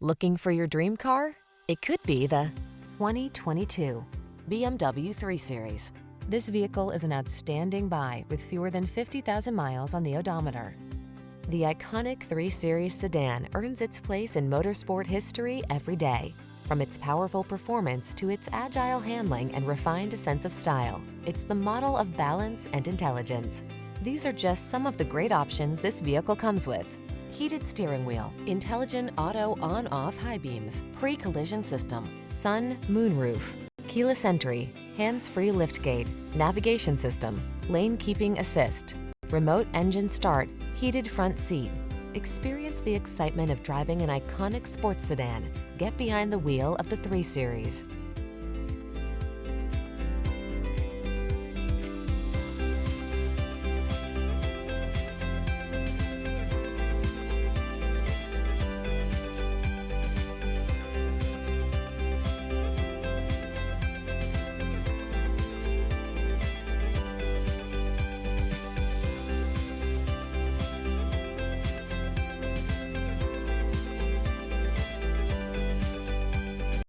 Looking for your dream car? It could be the 2022 BMW 3 Series. This vehicle is an outstanding buy with fewer than 50,000 miles on the odometer. The iconic 3 Series sedan earns its place in motorsport history every day. From its powerful performance to its agile handling and refined sense of style, it's the model of balance and intelligence. These are just some of the great options this vehicle comes with: heated steering wheel, intelligent auto on-off high beams, pre-collision system, sun, moon roof, keyless entry, hands-free liftgate, navigation system, lane keeping assist, remote engine start, heated front seat. Experience the excitement of driving an iconic sports sedan. Get behind the wheel of the 3 Series.